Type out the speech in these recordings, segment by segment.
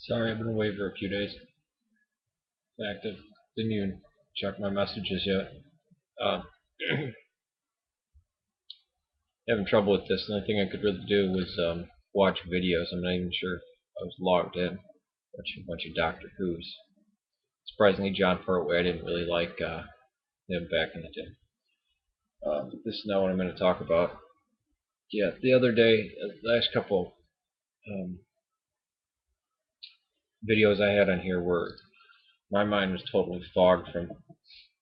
Sorry, I've been away for a few days. In fact, I didn't even check my messages yet. Uh, having trouble with this. The only thing I could really do was watch videos. I'm not even sure if I was logged in. Watching a bunch of Doctor Who's. Surprisingly, John Pertwee I didn't really like him back in the day. But this is not what I'm going to talk about. Yeah, the other day, the last couple videos I had on here were my mind was totally fogged from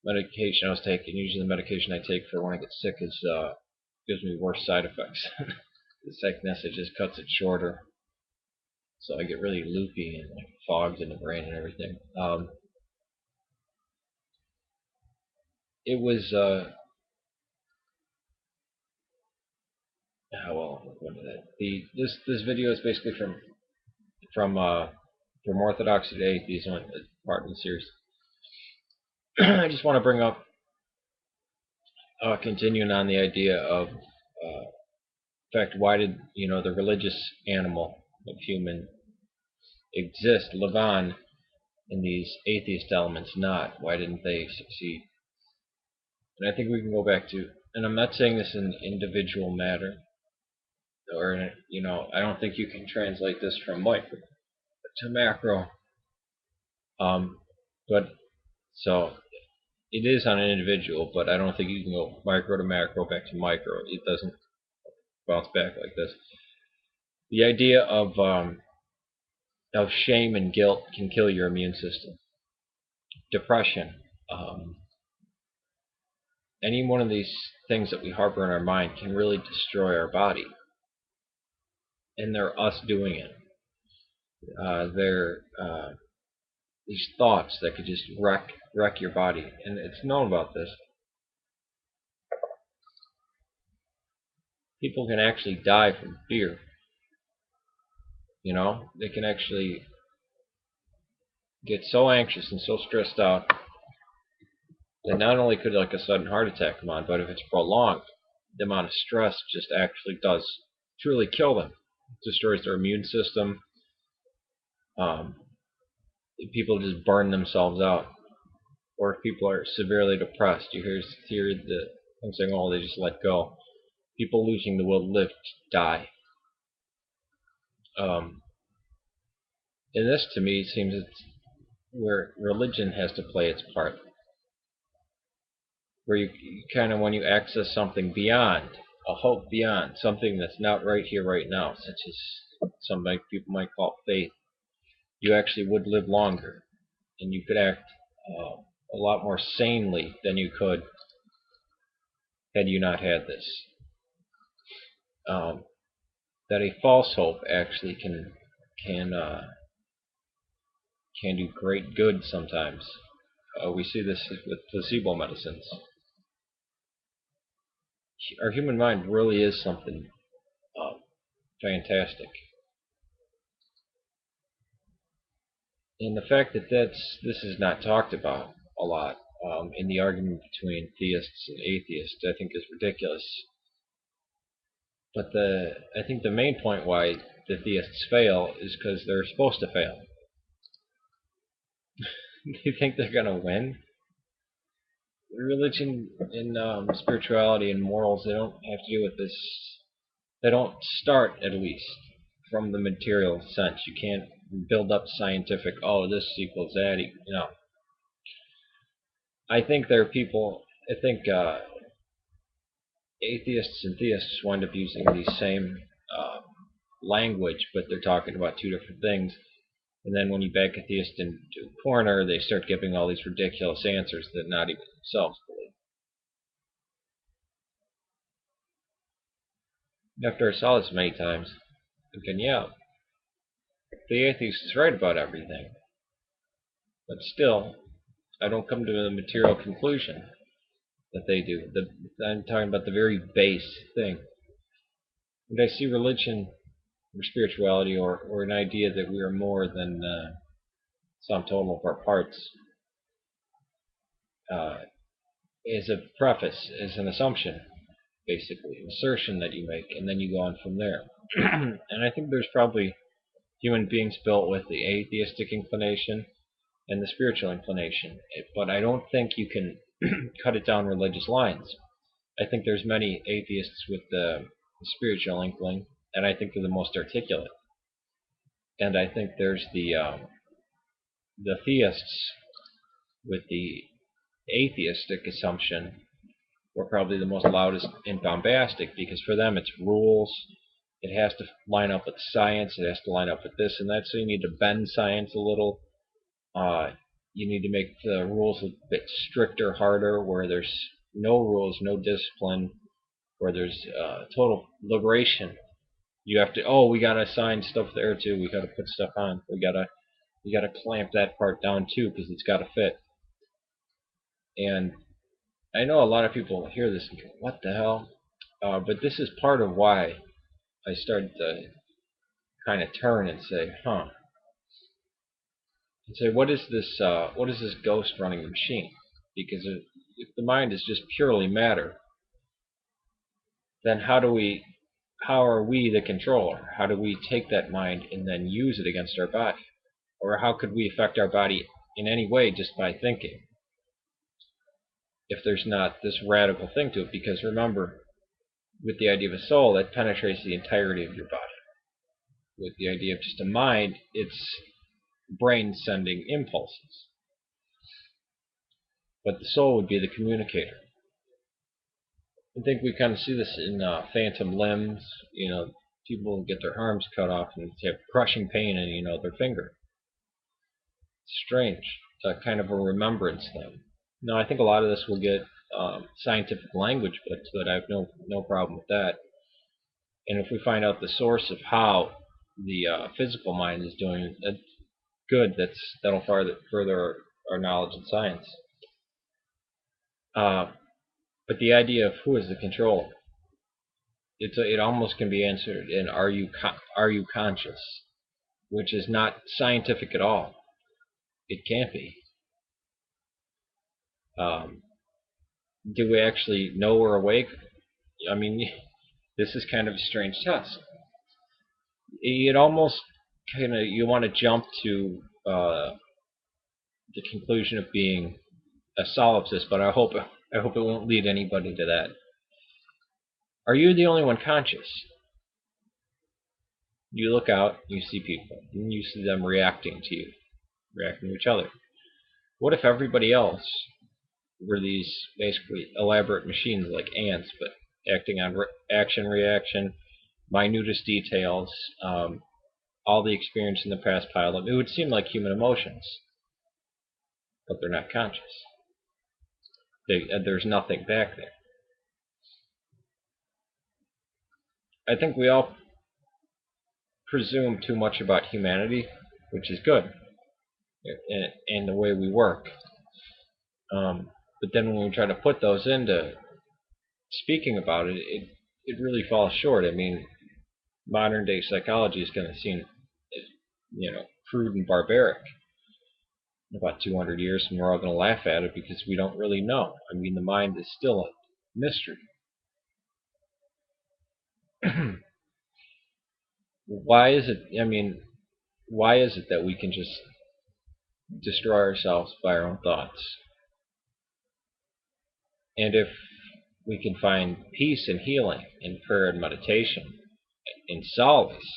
medication I was taking. Usually the medication I take for when I get sick gives me worse side effects. The sickness, it just cuts it shorter. So I get really loopy and like fogs in the brain and everything. It was how well I'm going to that. This video is basically from Orthodoxy to Atheism, part of the series. I just want to bring up continuing on the idea of in fact, why did the religious animal of human exist, live on, and these atheist elements not? Why didn't they succeed? And I think we can go back to, and I'm not saying this in individual matter, or I don't think you can translate this from micro to macro. But so it is on an individual, but I don't think you can go micro to macro back to micro. It doesn't bounce back like this. The idea of shame and guilt can kill your immune system. Depression, any one of these things that we harbor in our mind can really destroy our body, and they're us doing it. They're these thoughts that could just wreck your body, and it's known about this. People can actually die from fear. They can actually get so anxious and so stressed out that not only could like a sudden heart attack come on, but if it's prolonged, the amount of stress just actually does truly kill them. It destroys their immune system. People just burn themselves out. Or if people are severely depressed, you hear the I'm saying, oh, they just let go. People losing the will to live die. And this, to me, seems it's where religion has to play its part. Where you kind of, when you access something beyond, a hope beyond, something that's not right here, right now, such as some people might call faith, you actually would live longer, and you could act a lot more sanely than you could had you not had this. That a false hope actually can do great good sometimes. We see this with placebo medicines. Our human mind really is something fantastic. And the fact that this is not talked about a lot in the argument between theists and atheists, I think is ridiculous. But I think the main point why the theists fail is because they're supposed to fail. Do you think they're going to win? Religion and spirituality and morals, they don't have to do with this. They don't start, at least, from the material sense. You can't build up scientific, oh, this equals that. I think there are people, I think atheists and theists wind up using the same language, but they're talking about two different things. And then when you back a theist into a corner, they start giving all these ridiculous answers that not even themselves believe. After I saw this many times, I'm thinking, yeah, the atheist is right about everything. But still, I don't come to the material conclusion that they do. I'm talking about the very base thing. And I see religion or spirituality or an idea that we are more than sum total of our parts as a preface, as an assumption, basically, an assertion that you make, and then you go on from there. And I think there's probably human beings built with the atheistic inclination and the spiritual inclination. But I don't think you can cut it down religious lines. I think there's many atheists with the spiritual inkling, and I think they're the most articulate. And I think there's the theists with the atheistic assumption were probably the most loudest and bombastic, because for them it's rules. It has to line up with science. It has to line up with this and that. So you need to bend science a little. You need to make the rules a bit stricter, harder, where there's no rules, no discipline, where there's total liberation. You have to, oh, we gotta assign stuff there too. We gotta put stuff on. We gotta clamp that part down too, because it's gotta fit. And I know a lot of people hear this and go, "What the hell?" But this is part of why I started to kind of turn and say, "Huh." And say, "What is this? What is this ghost running the machine?" Because if the mind is just purely matter, then how are we the controller? How do we take that mind and then use it against our body? Or how could we affect our body in any way just by thinking, if there's not this radical thing to it? Because remember, with the idea of a soul, that penetrates the entirety of your body. With the idea of just a mind, it's brain sending impulses. But the soul would be the communicator. I think we kind of see this in phantom limbs. People get their arms cut off and they have crushing pain in their finger. It's strange. It's a kind of a remembrance thing. Now, I think a lot of this will get scientific language put to it. I have no problem with that. And if we find out the source of how the physical mind is doing, that's good. That'll further our knowledge in science. But the idea of who is the controller, it almost can be answered in are you conscious, which is not scientific at all. It can't be. Do we actually know we're awake? I mean, this is kind of a strange test. It almost kind of, you want to jump to the conclusion of being a solipsist, but I hope it won't lead anybody to that. Are you the only one conscious? You look out, you see people, and you see them reacting to you, reacting to each other. What if everybody else were these basically elaborate machines like ants, but acting on action, reaction, minutest details, all the experience in the past piled up? It would seem like human emotions, but they're not conscious. There's nothing back there. I think we all presume too much about humanity, which is good, and the way we work. But then when we try to put those into speaking about it, it really falls short. I mean, modern day psychology is going to seem, crude and barbaric in about 200 years, and we're all going to laugh at it because we don't really know. I mean, the mind is still a mystery. Why is it that we can just destroy ourselves by our own thoughts? And if we can find peace and healing in prayer and meditation, in solace,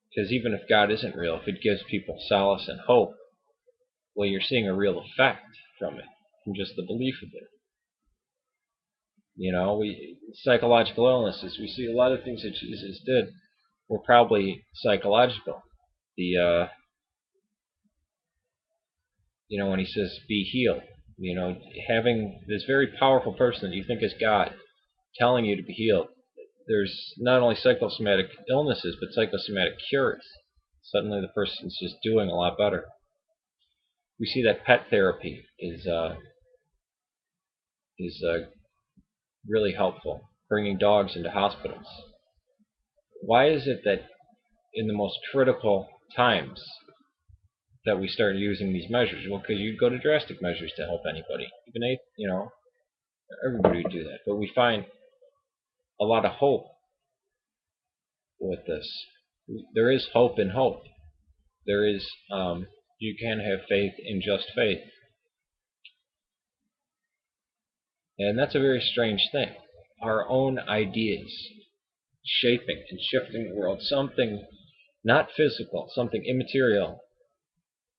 because even if God isn't real, if it gives people solace and hope, well, you're seeing a real effect from it, from just the belief of it. Psychological illnesses, we see a lot of things that Jesus did were probably psychological. When he says, be healed, having this very powerful person that you think is God telling you to be healed. There's not only psychosomatic illnesses, but psychosomatic cures. Suddenly the person's just doing a lot better. We see that pet therapy is really helpful, bringing dogs into hospitals. Why is it that in the most critical times that we start using these measures? Well, because you'd go to drastic measures to help anybody. Even everybody would do that. But we find a lot of hope with this. There is hope in hope. There is, you can have faith in just faith. And that's a very strange thing. Our own ideas shaping and shifting the world, something not physical, something immaterial,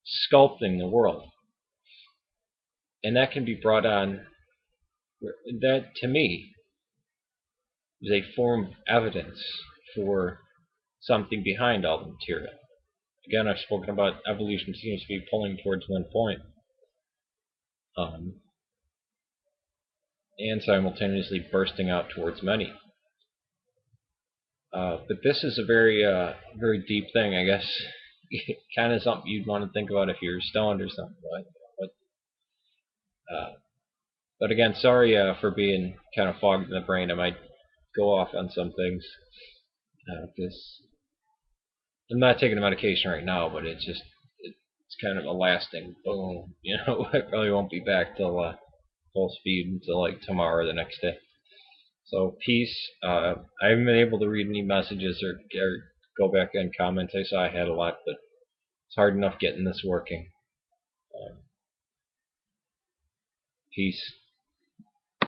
sculpting the world. And that can be brought on, that to me is a form of evidence for something behind all the material. Again, I've spoken about evolution seems to be pulling towards one point, and simultaneously bursting out towards many. But this is a very deep thing, I guess. Kind of something you'd want to think about if you're stoned or something. But again, sorry for being kind of fogged in the brain. I might go off on some things because I'm not taking a medication right now, but it's kind of a lasting boom. I probably won't be back till full speed until like tomorrow or the next day. So peace. I haven't been able to read any messages or go back and comments. I saw I had a lot, but it's hard enough getting this working. Peace.